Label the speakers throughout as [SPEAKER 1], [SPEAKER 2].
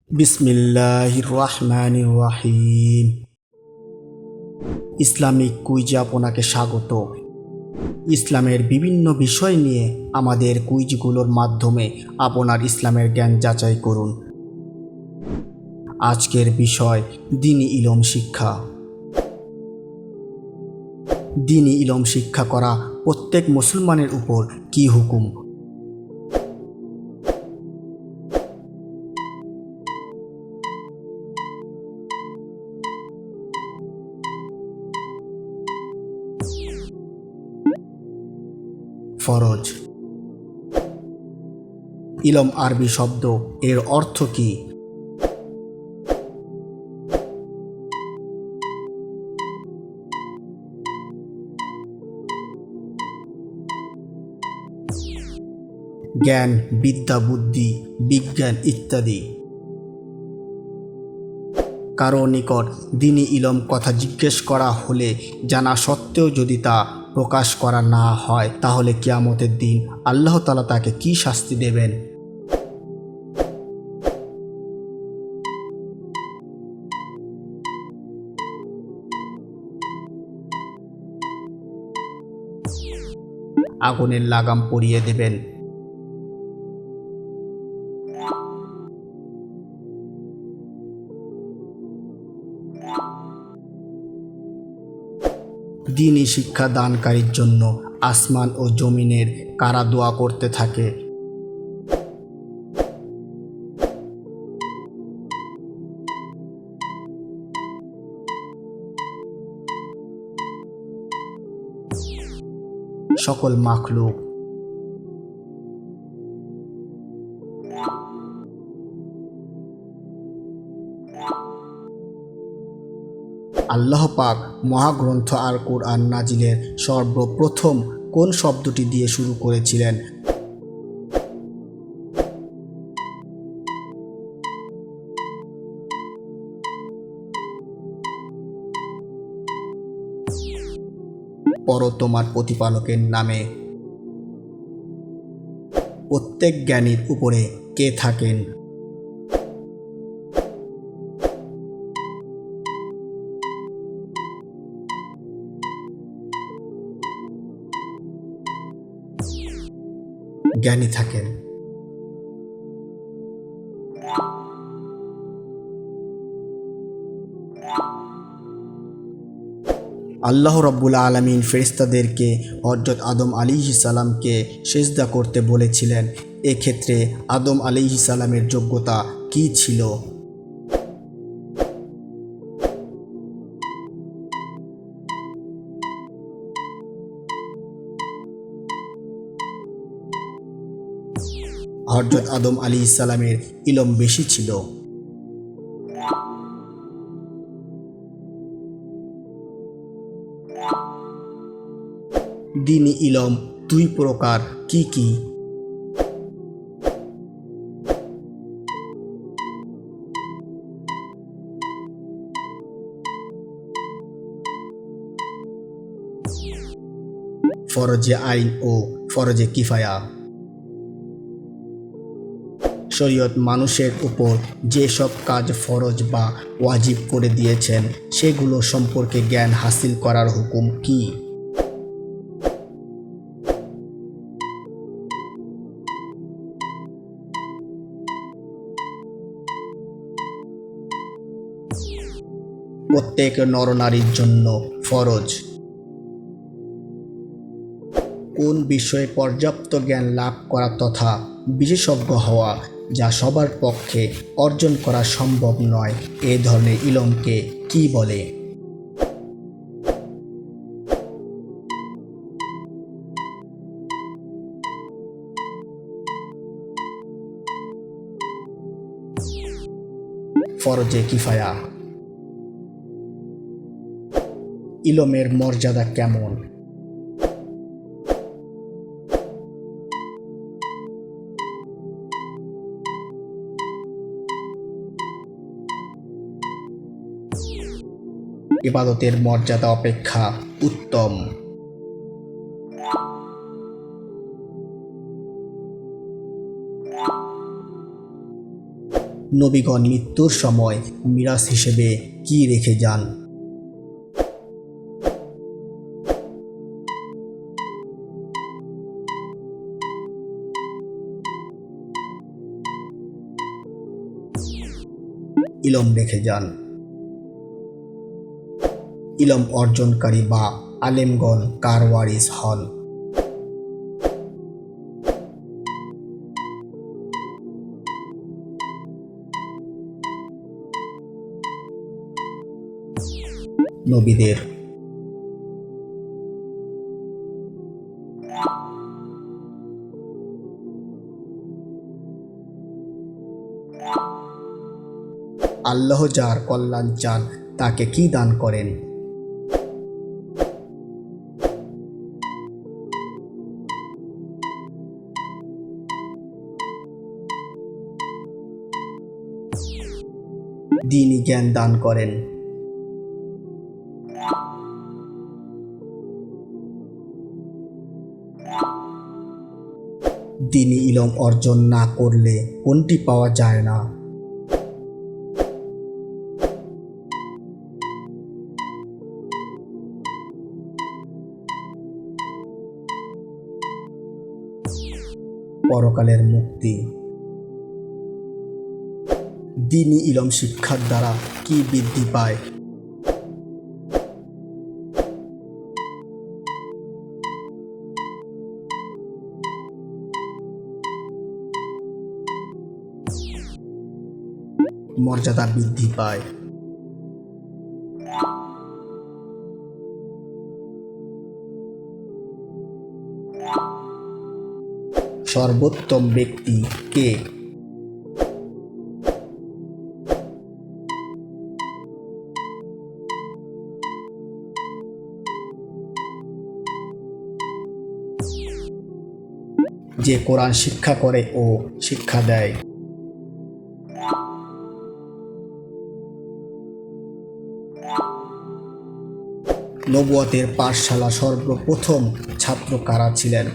[SPEAKER 1] বিসমিল্লাহির রহমানির রহিম। ইসলামিক কুইজে আপনাকে স্বাগত। ইসলামের বিভিন্ন বিষয় নিয়ে আমাদের কুইজগুলোর মাধ্যমে আপনার ইসলামের জ্ঞান যাচাই করুন। আজকের বিষয় দ্বীনি ইলম শিক্ষা। দ্বীনি ইলম শিক্ষা করা প্রত্যেক মুসলমানের উপর কি হুকুম? ফরজ। ইলম আরবি শব্দ, এর অর্থ কি? জ্ঞান, বিদ্যা, বুদ্ধি, বিজ্ঞান ইত্যাদি। কারো নিকট দ্বীনি ইলম কথা জিজ্ঞেস করা হলে জানা সত্ত্বেও যদি তা প্রকাশ করা না হয়, তাহলে কিয়ামতের দিন আল্লাহ তাআলা তাকে কি শাস্তি দেবেন? আগুনের লাগাম পরিয়ে দেবেন। দ্বীনি শিক্ষা দানকারীর জন্য আসমান ও জমিনের কারা দোয়া করতে থাকে? সকল মাখলুক। আল্লাহ পাক মহাগ্রন্থ আল কুরআন নাজিলের সর্বপ্রথম কোন শব্দটি দিয়ে শুরু করেছিলেন? পড়ো তোমার প্রতিপালকের নামে। প্রত্যেক জ্ঞানীর উপরে কে থাকেন? জ্ঞানী থাকেন। আল্লাহ রাব্বুল আলামিন ফেরেশতাদেরকে হযরত আদম আলাইহিস সালামকে সিজদা করতে বলেছিলেন। এক্ষেত্রে আদম আলাইহিস সালামের যোগ্যতা কি ছিল? হযরত আদম আলাইহিস সালামের ইলম বেশি ছিল। দ্বীনি ইলম দুই প্রকার, কি কি? ফরজে আইন ও ফরজে কিফায়া। শরীয়ত মানুষের উপর যেসব কাজ ফরজ বা ওয়াজিব করে দিয়েছেন, সেগুলো সম্পর্কে জ্ঞান হাসিল করার হুকুম কি? প্রত্যেক নরনারীর জন্য ফরজ। কোন বিষয়ে পর্যাপ্ত জ্ঞান লাভ করা তথা বিশেষজ্ঞ হওয়া যা সবার পক্ষে অর্জন করা সম্ভব নয়, এ ধরনের ইলমকে কি বলে? ফরজে কিফায়া। ইলমের মর্যাদা কেমন? ইবাদতের মর্যাদা অপেক্ষা উত্তম। নবীগণ মৃত্যুর সময় মিরাস হিসেবে কি রেখে যান? ইলম রেখে যান। ইলম অর্জনকারী বা আলেমগণ কার ওয়ারিস হন? নবীদের। আল্লাহ যার কল্যাণ চান তাকে কি দান করেন? দ্বীনি জ্ঞান দান করেন। দ্বীনি ইলম অর্জন না করলে কোনটি পাওয়া যায় না? পরকালের মুক্তি। দ্বীনি ইলম শিক্ষার দ্বারা কি বৃদ্ধি পায়? মর্যাদা বৃদ্ধি পায়। সর্বোত্তম ব্যক্তি কে? যে কোরআন শিক্ষা করে ও শিক্ষা দেয়। নবুয়তের পাঠশালা সর্বপ্রথম ছাত্র কারা ছিলেন?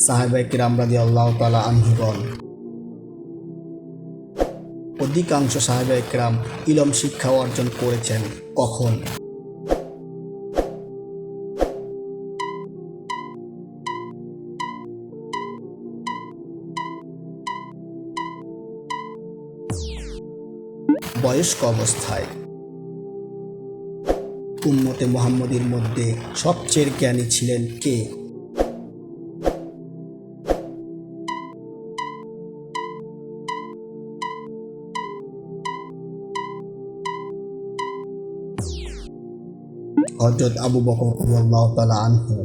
[SPEAKER 1] সাহাবায়ে কিরাম রাদিয়াল্লাহু তাআলা আনহুগণ। অধিকাংশ সাহাবায়ে কিরাম ইলম শিক্ষা অর্জন করেছেন কখন? বয়স্ক অবস্থায়। উম্মতে মুহাম্মদীর মধ্যে সবচেয়ে জ্ঞানী ছিলেন কে? হযরত আবু বকর রাদিয়াল্লাহু তাআলা আনহু।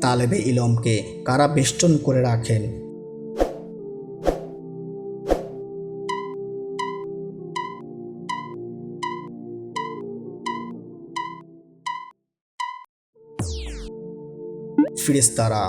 [SPEAKER 1] তালেবে ইলমকে কারা বেষ্টন করে রাখেন? ফেরেশতারা।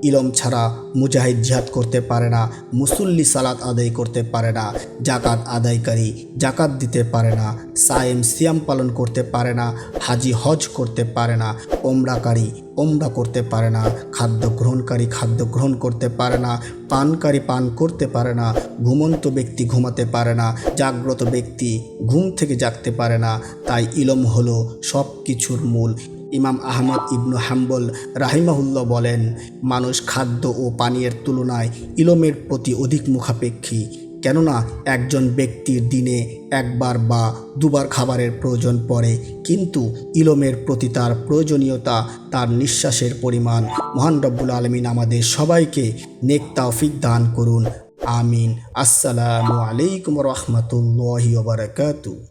[SPEAKER 1] ইলম ছাড়া মুজাহিদ জিহাদ করতে পারে না, মুসল্লি সালাত আদায় করতে পারে না, জাকাত আদায়কারী জাকাত দিতে পারে না, সায়েম সিয়াম পালন করতে পারে না, হাজি হজ করতে পারে না, ওমরাকারী ওমরা করতে পারে না, খাদ্য গ্রহণকারী খাদ্য গ্রহণ করতে পারে না, পানকারী পান করতে পারে না, ঘুমন্ত ব্যক্তি ঘুমাতে পারে না, জাগ্রত ব্যক্তি ঘুম থেকে জাগতে পারে না। তাই ইলম হলো সব কিছুর মূল। ইমাম আহমদ ইবনু হাম্বল রাহিমাহুল্লাহ বলেন, মানুষ খাদ্য ও পানীয়ের তুলনায় ইলমের প্রতি অধিক মুখাপেক্ষী। কেননা একজন ব্যক্তির দিনে একবার বা দুবার খাবারের প্রয়োজন পড়ে, কিন্তু ইলমের প্রতি তার প্রয়োজনীয়তা তার নিঃশ্বাসের পরিমাণ। মহান রব্বুল আলামিন আমাদের সবাইকে নেক তৌফিক দান করুন। আমিন। আসসালামু আলাইকুম ওয়া রাহমাতুল্লাহি ওয়া বারাকাতুহু।